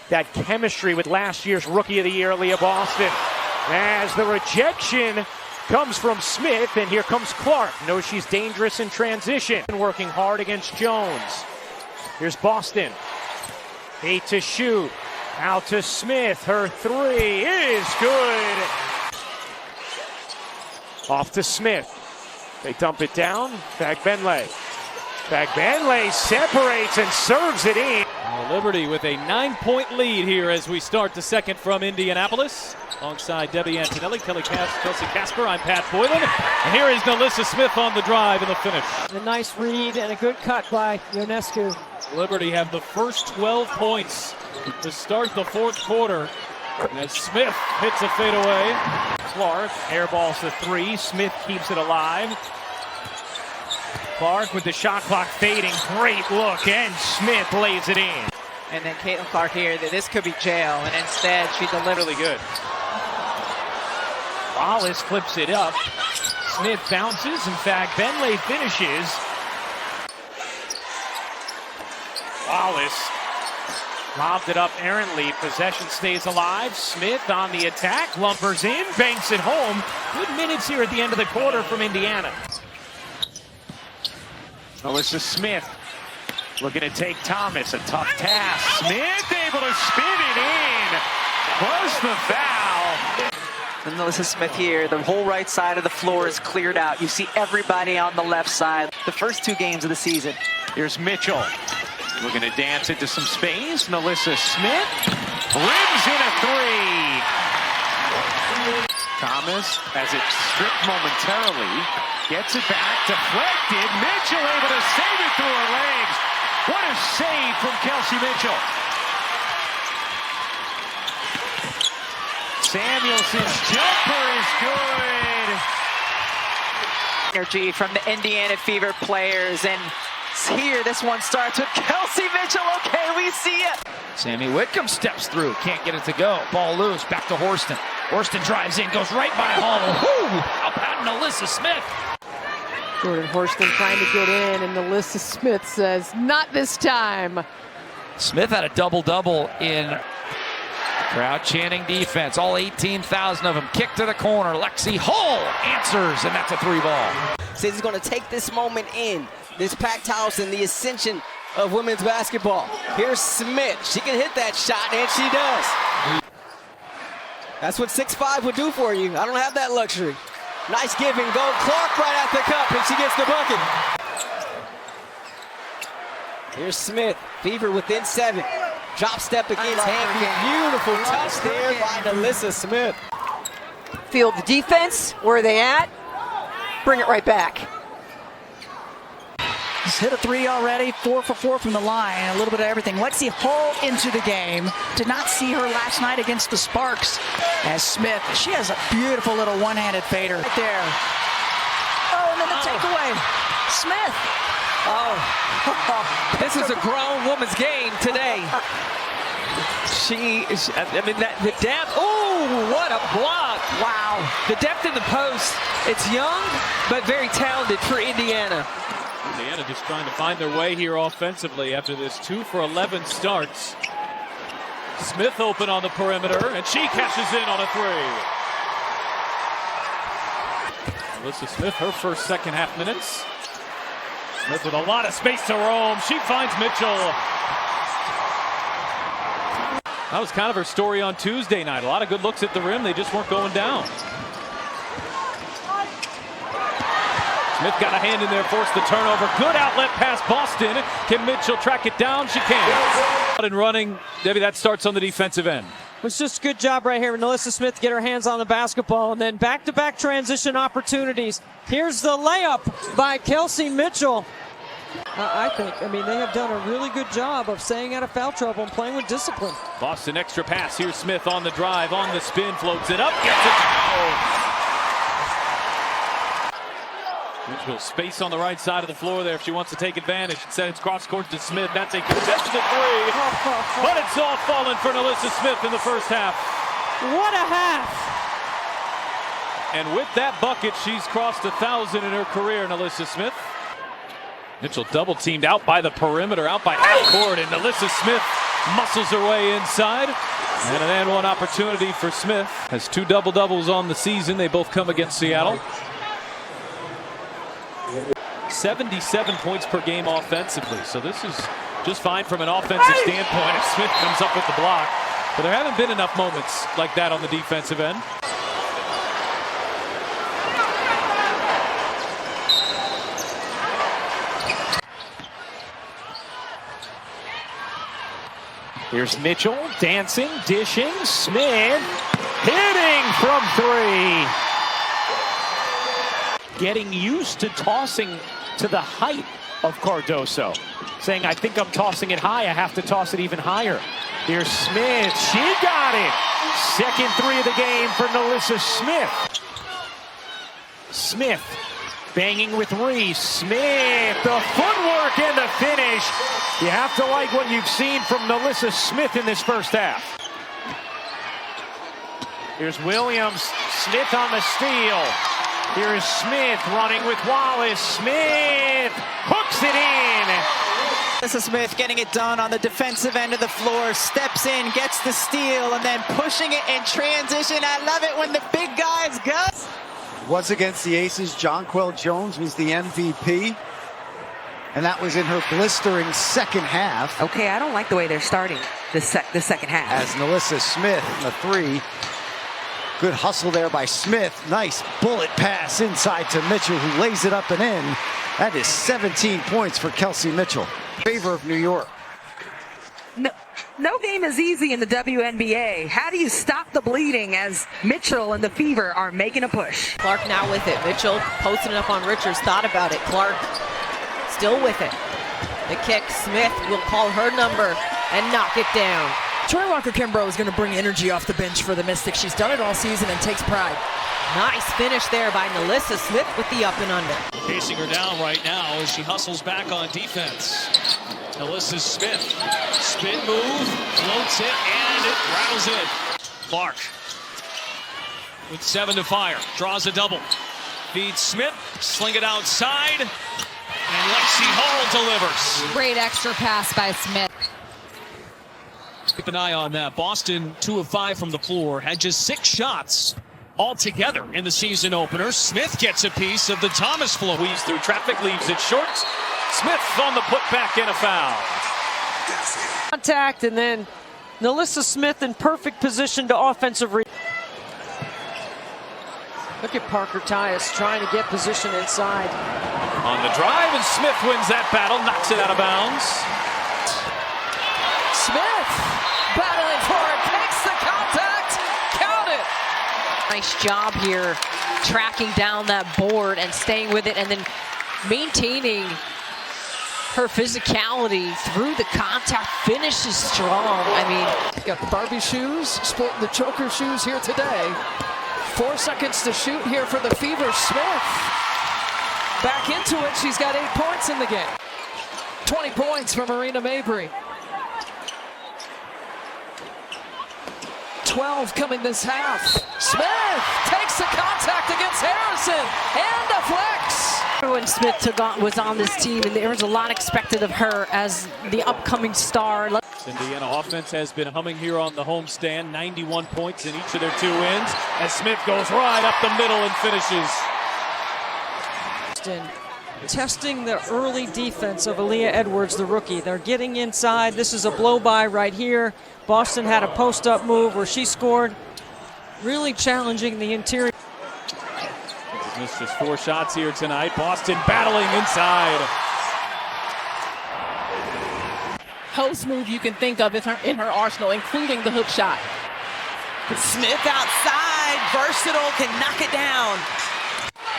that chemistry with last year's Rookie of the Year, Leah Boston. As the rejection comes from Smith, and here comes Clark. Knows she's dangerous in transition. Working hard against Jones. Here's Boston. 8 to shoot. Out to Smith. Her three is good. Off to Smith. They dump it down. Fagbenle. Fagbenle separates and serves it in. Liberty with a 9-point lead here as we start the second from Indianapolis. Alongside Debbie Antonelli, Kelsey Casper, I'm Pat Boylan. And here is NaLyssa Smith on the drive and the finish. A nice read and a good cut by Ionescu. Liberty have the first 12 points to start the fourth quarter. As Smith hits a fadeaway. Clark airballs the three. Smith keeps it alive. Clark with the shot clock fading. Great look, and Smith lays it in. And then Caitlin Clark here, this could be jail, and instead she delivered. Really good. Wallace flips it up. Smith bounces, and Fagbenle finishes. Wallace lobbed it up errantly. Possession stays alive. Smith on the attack. Lumpers in. Banks it home. Good minutes here at the end of the quarter from Indiana. NaLyssa Smith looking to take Thomas. A tough task. Smith able to spin it in. Was the foul. And NaLyssa Smith here, the whole right side of the floor is cleared out. You see everybody on the left side. The first two games of the season. Here's Mitchell. Looking to dance into some space. NaLyssa Smith rims in a three. Thomas has it stripped momentarily. Gets it back, deflected. Mitchell able to save it through her legs. What a save from Kelsey Mitchell. Samuelson's jumper is good. Energy from the Indiana Fever players, and here this one starts with Kelsey Mitchell. Okay, we see it. Sammy Whitcomb steps through, can't get it to go. Ball loose, back to Horston. Horston drives in, goes right by Hall. Woo! How about NaLyssa Smith? Jordan Horston trying to get in, and NaLyssa Smith says, not this time. Smith had a double-double in crowd chanting defense. All 18,000 of them. Kick to the corner. Lexi Hull answers, and that's a three ball. Says he's going to take this moment in, this packed house and the ascension of women's basketball. Here's Smith. She can hit that shot, and she does. That's what 6'5" would do for you. I don't have that luxury. Nice give and go. Clark right at the cup, and she gets the bucket. Here's Smith. Fever within 7. Drop step against Hankey. Beautiful touch there by NaLyssa Smith. Field the defense. Where are they at? Bring it right back. He's hit a three already, 4 for 4 from the line, a little bit of everything. Lexi Hull into the game. Did not see her last night against the Sparks. As Smith, she has a beautiful little one-handed fader right there. Oh, and then the takeaway. Smith. Oh, this is a grown woman's game today. The depth. Oh, what a block. Wow. The depth in the post. It's young, but very talented for Indiana. Indiana just trying to find their way here offensively after this 2 for 11 starts. Smith open on the perimeter, and she cashes in on a three. NaLyssa Smith, her first second half minutes. Smith with a lot of space to roam. She finds Mitchell. That was kind of her story on Tuesday night. A lot of good looks at the rim. They just weren't going down. Smith got a hand in there, forced the turnover. Good outlet pass, Boston. Can Mitchell track it down? She can. And running, Debbie, that starts on the defensive end. It's just a good job right here. NaLyssa Smith to get her hands on the basketball, and then back-to-back transition opportunities. Here's the layup by Kelsey Mitchell. I think, they have done a really good job of staying out of foul trouble and playing with discipline. Boston extra pass. Here's Smith on the drive, on the spin, floats it up, gets it down. Mitchell space on the right side of the floor there if she wants to take advantage. Instead, it's cross court to Smith. That's a contested three. But it's all fallen for NaLyssa Smith in the first half. What a half! And with that bucket, she's crossed 1,000 in her career, NaLyssa Smith. Mitchell double teamed out by the perimeter, out by half court, and NaLyssa Smith muscles her way inside. And an and one opportunity for Smith. Has 2 double-doubles on the season. They both come against Seattle. 77 points per game offensively. So this is just fine from an offensive standpoint if Smith comes up with the block. But there haven't been enough moments like that on the defensive end. Here's Mitchell dancing, dishing, Smith hitting from 3. Getting used to tossing to the height of Cardoso. Saying, I think I'm tossing it high, I have to toss it even higher. Here's Smith, she got it! Second 3 of the game for NaLyssa Smith. Smith banging with Reese. Smith, the footwork and the finish. You have to like what you've seen from NaLyssa Smith in this first half. Here's Williams, Smith on the steal. Here's Smith running with Wallace. Smith hooks it in. NaLyssa Smith getting it done on the defensive end of the floor, steps in, gets the steal, and then pushing it in transition. I love it when the big guys go. Was against the Aces. Jonquel Jones was the MVP. And that was in her blistering second half. Okay, I don't like the way they're starting the second half. As NaLyssa Smith in the 3. Good hustle there by Smith. Nice bullet pass inside to Mitchell, who lays it up and in. That is 17 points for Kelsey Mitchell. In favor of New York. No game is easy in the WNBA. How do you stop the bleeding as Mitchell and the Fever are making a push? Clark now with it. Mitchell posting it up on Richards. Thought about it. Clark still with it. The kick. Smith will call her number and knock it down. Troy Walker-Kimbrough is going to bring energy off the bench for the Mystics. She's done it all season and takes pride. Nice finish there by NaLyssa Smith with the up and under. Chasing her down right now as she hustles back on defense. NaLyssa Smith, spin move, floats it, and it rattles in. Clark with 7 to fire, draws a double. Feeds Smith, sling it outside, and Lexi Hall delivers. Great extra pass by Smith. Keep an eye on that. Boston 2 of 5 from the floor, had just 6 shots altogether in the season opener. Smith gets a piece of the Thomas flow. Weaves through traffic, leaves it short. Smith on the putback and a foul. Contact, and then NaLyssa Smith in perfect position to offensive. Look at Parker Tyus trying to get position inside. On the drive, and Smith wins that battle, knocks it out of bounds. Smith battling for it, takes the contact, count it. Nice job here tracking down that board and staying with it and then maintaining her physicality through the contact. Finish is strong. I mean, got the Barbie shoes, sporting the choker shoes here today. 4 seconds to shoot here for the Fever. Smith back into it. She's got 8 points in the game. 20 points from Marina Mabry. 12 coming this half. Smith takes the contact against Harrison and a flex. when Smith was on this team, and there was a lot expected of her as the upcoming star. Indiana offense has been humming here on the homestand. 91 points in each of their 2 wins as Smith goes right up the middle and finishes. Testing the early defense of Aaliyah Edwards, the rookie. They're getting inside. This is a blow-by right here. Boston had a post-up move where she scored, really challenging the interior. Missed just 4 shots here tonight. Boston battling inside. Post move you can think of in her arsenal, including the hook shot. Smith outside, versatile, can knock it down.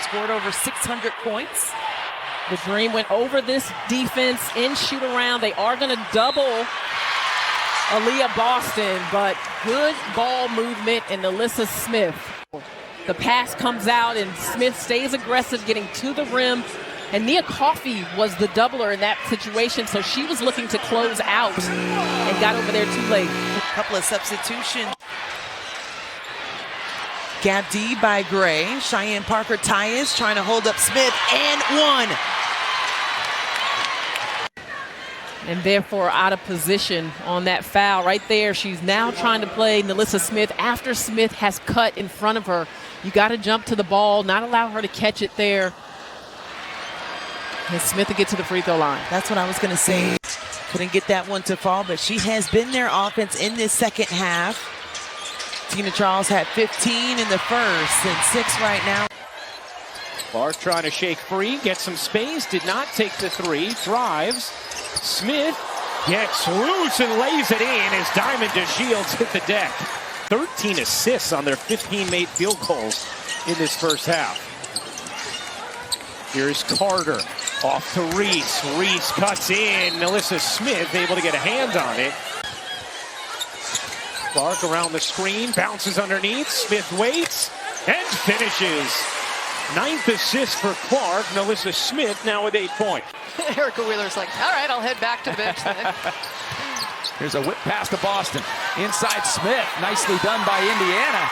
Scored over 600 points. The Dream went over this defense in shoot around. They are going to double Aaliyah Boston, but good ball movement in NaLyssa Smith. The pass comes out and Smith stays aggressive, getting to the rim. And Nia Coffey was the doubler in that situation, so she was looking to close out and got over there too late. A couple of substitutions. Gap D by Gray. Cheyenne Parker Tyus trying to hold up Smith and one. and therefore out of position on that foul right there. She's now trying to play NaLyssa Smith after Smith has cut in front of her. You got to jump to the ball, not allow her to catch it there. And Smith to get to the free throw line. That's what I was going to say. Couldn't get that one to fall, but she has been their offense in this second half. Tina Charles had 15 in the first and 6 right now. Clark trying to shake free, gets some space, did not take the three, drives. Smith gets loose and lays it in as Diamond DeShields hit the deck. 13 assists on their 15 made field goals in this first half. Here's Carter off to Reese. Reese cuts in. NaLyssa Smith able to get a hand on it. Clark around the screen, bounces underneath. Smith waits and finishes. 9th assist for Clark. NaLyssa Smith now with 8 points. Erica Wheeler's like, all right, I'll head back to the bench then. Here's a whip pass to Boston. Inside Smith. Nicely done by Indiana.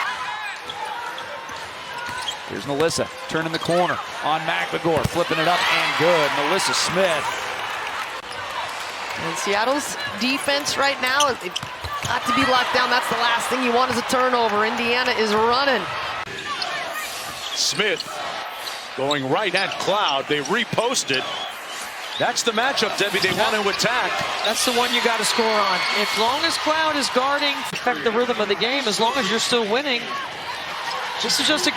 Here's NaLyssa turning the corner on McMagor. Flipping it up and good. NaLyssa Smith. And Seattle's defense right now, they've got to be locked down. That's the last thing you want is a turnover. Indiana is running. Smith going right at Cloud. They reposted. That's the matchup, Debbie. They want to attack. That's the one you got to score on. As long as Cloud is guarding, affect the rhythm of the game, as long as you're still winning. This is just a...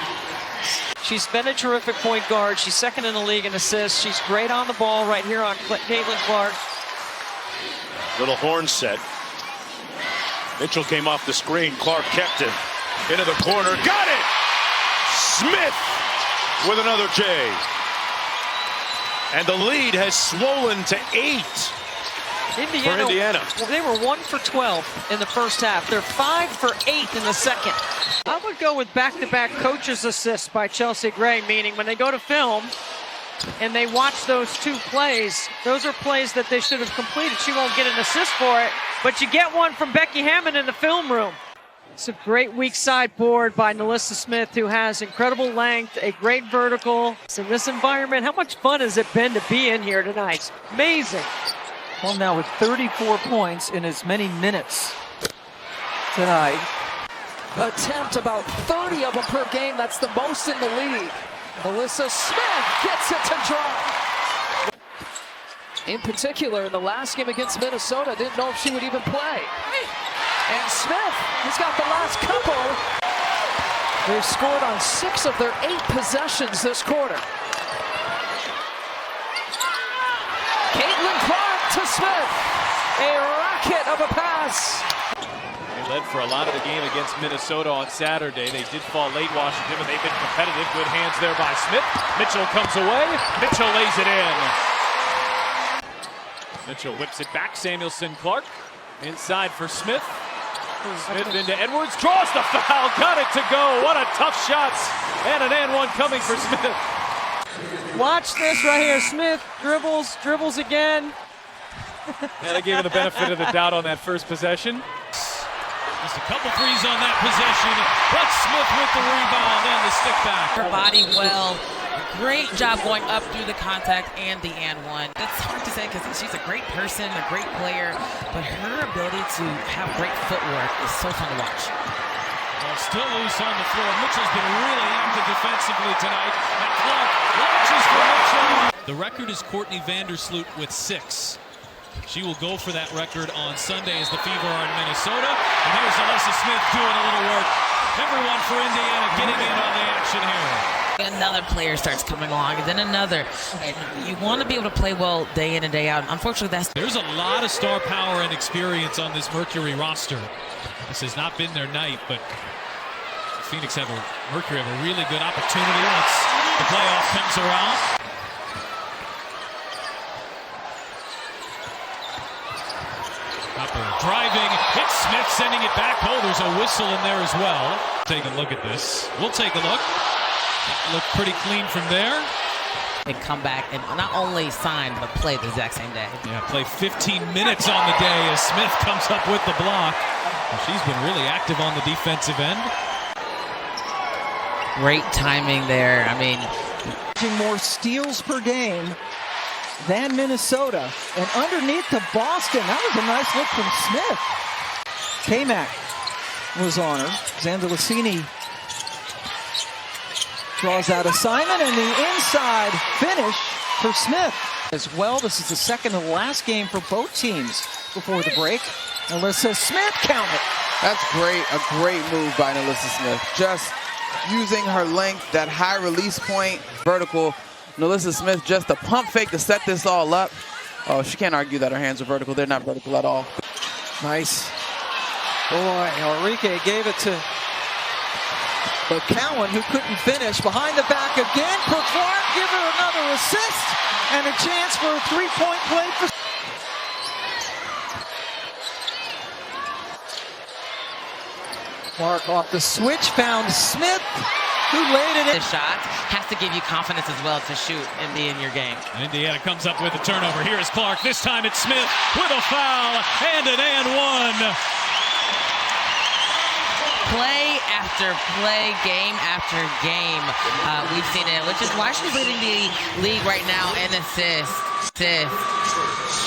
She's been a terrific point guard. She's second in the league in assists. She's great on the ball right here on Caitlin Clark. Little horn set. Mitchell came off the screen. Clark kept it. Into the corner. Got it! Smith with another J. And the lead has swollen to 8 for Indiana. They were 1 for 12 in the first half. They're 5 for 8 in the second. I would go with back-to-back coaches' assists by Chelsea Gray, meaning when they go to film and they watch those 2 plays, those are plays that they should have completed. She won't get an assist for it, but you get one from Becky Hammond in the film room. It's a great weak side board by NaLyssa Smith, who has incredible length, a great vertical. So in this environment, how much fun has it been to be in here tonight? Amazing. Well, now with 34 points in as many minutes tonight. Attempt about 30 of them per game. That's the most in the league. NaLyssa Smith gets it to drop. In particular, in the last game against Minnesota, didn't know if she would even play. And Smith has got the last couple. They've scored on 6 of their 8 possessions this quarter. Caitlin Clark to Smith. A rocket of a pass. They led for a lot of the game against Minnesota on Saturday. They did fall late, Washington, but they've been competitive. Good hands there by Smith. Mitchell comes away. Mitchell lays it in. Mitchell whips it back. Samuelson Clark inside for Smith. Smith into Edwards, draws the foul, got it to go. What a tough shot. And an and one coming for Smith. Watch this right here. Smith dribbles again. Yeah, they gave him the benefit of the doubt on that first possession. Just a couple threes on that possession, but Smith with the rebound and the stick back. Her body well. Great job going up through the contact and the and one. That's hard to say because she's a great person, a great player, but her ability to have great footwork is so fun to watch. Well, still loose on the floor. Mitchell's been really active defensively tonight. And Clark launches for Mitchell. The record is Courtney Vandersloot with 6. She will go for that record on Sunday as the Fever are in Minnesota. And here's NaLyssa Smith doing a little work. Everyone for Indiana getting in on the action here. Another player starts coming along, and then another. And you want to be able to play well day in and day out. Unfortunately, there's a lot of star power and experience on this Mercury roster. This has not been their night, but Phoenix Mercury have a really good opportunity once the playoff comes around. Copper driving, hits Smith, sending it back. Oh, there's a whistle in there as well. Take a look at this. We'll take a look. Look pretty clean from there. And come back and not only sign, but play the exact same day. Yeah, play 15 minutes on the day as Smith comes up with the block. And she's been really active on the defensive end. Great timing there. I mean, more steals per game than Minnesota. And underneath to Boston. That was a nice look from Smith. K-Mac was on her. Zandalicini draws out assignment, and the inside finish for Smith as well. This is the second and last game for both teams before the break. NaLyssa Smith count it. That's great, a great move by NaLyssa Smith. Just using her length, that high release point, vertical. NaLyssa Smith just a pump fake to set this all up. Oh, she can't argue that her hands are vertical. They're not vertical at all. Nice. Boy, Enrique gave it to McCowan, who couldn't finish. Behind the back again for Clark. Give her another assist and a chance for a three-point play for... Clark off the switch, found Smith, who laid it in. The shot has to give you confidence as well to shoot and be in your game. Indiana comes up with a turnover. Here is Clark. This time it's Smith with a foul and an and one. Play after play, game after game, we've seen it, which is why she's leading the league right now in assists.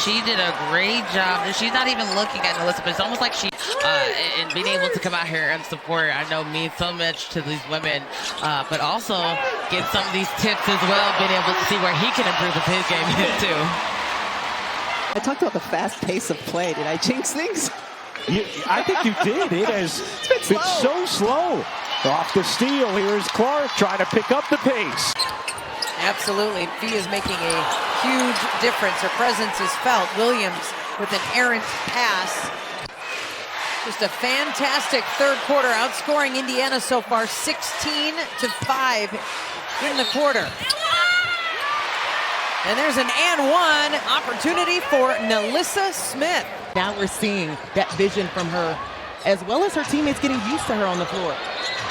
She did a great job. She's not even looking at NaLyssa, but it's almost like she, and being able to come out here and support, I know means so much to these women, but also get some of these tips as well, being able to see where he can improve with his game too. I talked about the fast pace of play. Did I jinx things? I think you did. It has been so slow. Off the steal, here's Clark trying to pick up the pace. Absolutely. Fee is making a huge difference. Her presence is felt. Williams with an errant pass. Just a fantastic third quarter, outscoring Indiana so far 16-5 in the quarter. And there's an and one opportunity for NaLyssa Smith. Now we're seeing that vision from her, as well as her teammates getting used to her on the floor.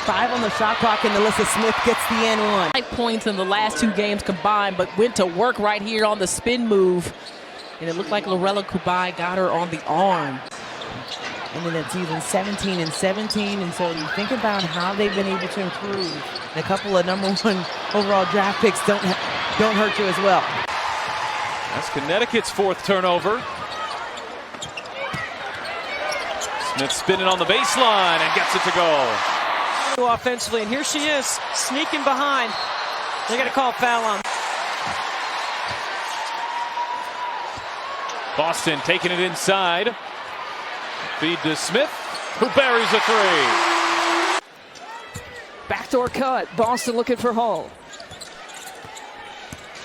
5 on the shot clock, and NaLyssa Smith gets the and one. 5 points in the last 2 games combined, but went to work right here on the spin move. And it looked like Lorella Kubai got her on the arm. And then that season 17-17, and so you think about how they've been able to improve. And a couple of #1 overall draft picks don't hurt you as well. That's Connecticut's 4th turnover. Smith spinning on the baseline and gets it to go. Offensively, and here she is, sneaking behind. They're going to call a foul on. Boston taking it inside. Feed to Smith, who buries a 3. Backdoor cut. Boston looking for Hull.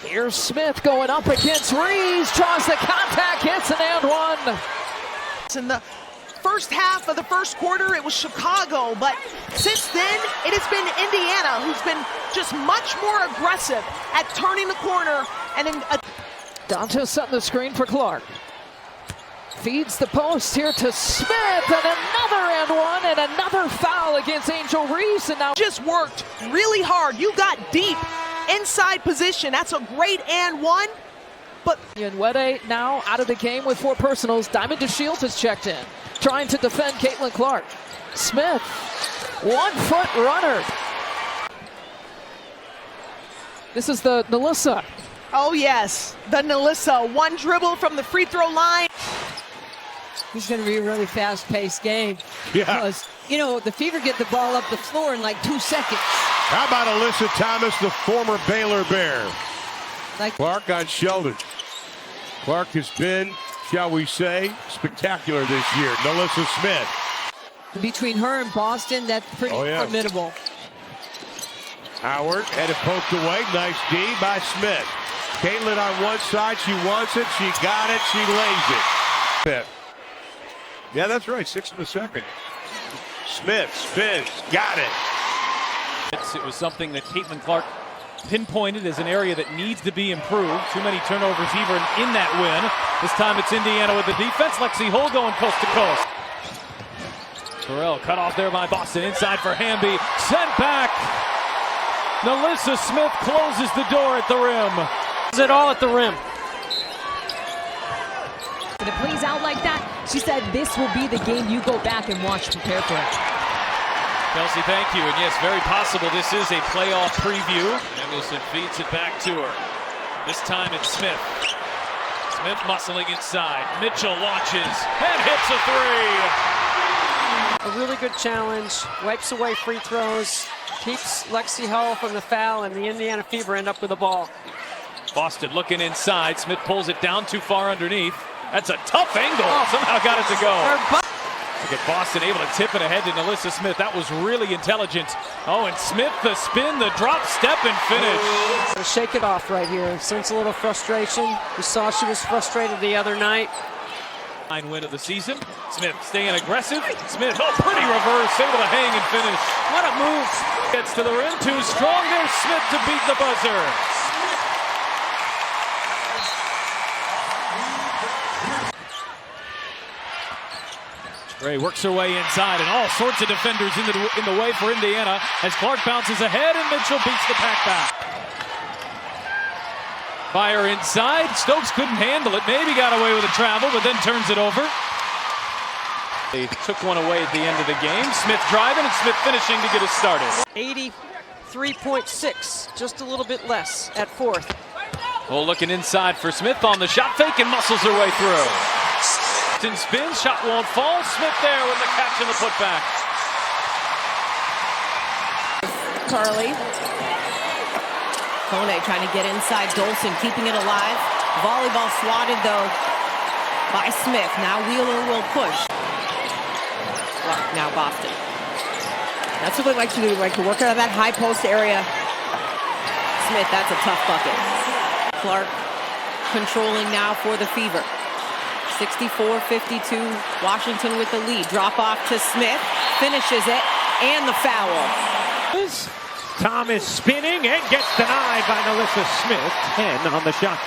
Here's Smith going up against Reeves. Draws the contact, hits an and one. In the first half of the first quarter, it was Chicago, but since then, it has been Indiana, who's been just much more aggressive at turning the corner. And then Dantos setting the screen for Clark. Feeds the post here to Smith, and another and one, and another foul against Angel Reese. And now just worked really hard. You got deep inside position. That's a great and one. But Nwede now out of the game with 4 personals. Diamond DeShields has checked in, trying to defend Caitlin Clark. Smith, 1-foot runner. This is the NaLyssa. Oh yes, the NaLyssa. 1 dribble from the free throw line. It's going to be a really fast-paced game. Yeah. Because, you know, the Fever get the ball up the floor in like 2 seconds. How about Alyssa Thomas, the former Baylor Bear? Clark on Sheldon. Clark has been, shall we say, spectacular this year. NaLyssa Smith. Between her and Boston, that's pretty formidable. Howard had it poked away. Nice D by Smith. Caitlin on one side. She wants it. She got it. She lays it. Yeah, that's right. 6 in the second. Smith spins. Got it. It was something that Caitlin Clark pinpointed as an area that needs to be improved. Too many turnovers even in that win. This time it's Indiana with the defense. Lexi Hull going coast to coast. Terrell cut off there by Boston. Inside for Hamby. Sent back. NaLyssa Smith closes the door at the rim. Is it all at the rim? When it plays out like that, she said this will be the game you go back and watch, prepare for it. Kelsey, thank you. And yes, very possible this is a playoff preview. Emerson feeds it back to her. This time it's Smith. Smith muscling inside. Mitchell launches and hits a three. A really good challenge, wipes away free throws, keeps Lexi Hull from the foul, and the Indiana Fever end up with the ball. Boston looking inside. Smith pulls it down too far underneath. That's a tough angle. Somehow got it to go. Look at Boston able to tip it ahead to NaLyssa Smith. That was really intelligent. Oh, and Smith, the spin, the drop, step, and finish. Shake it off right here. Sense a little frustration. We saw she was frustrated the other night. Win of the season. Smith staying aggressive. Smith, pretty reverse, able to hang and finish. What a move. Gets to the rim, too strong. There's Smith to beat the buzzer. Ray works her way inside, and all sorts of defenders in the way for Indiana as Clark bounces ahead and Mitchell beats the pack back. Fire inside. Stokes couldn't handle it. Maybe got away with a travel, but then turns it over. They took one away at the end of the game. Smith driving and Smith finishing to get us started. 83.6, just a little bit less at fourth. Oh, looking inside for Smith on the shot fake and muscles her way through. Spins, shot won't fall. Smith there with the catch and the putback. Carly. Kone trying to get inside. Dolson keeping it alive. Volleyball swatted though by Smith. Now Wheeler will push. Now Boston. That's what they like to do. They like to work out of that high post area. Smith, that's a tough bucket. Clark controlling now for the Fever. 64-52, Washington with the lead. Drop off to Smith, finishes it, and the foul. Thomas spinning and gets denied by NaLyssa Smith. 10 on the shot.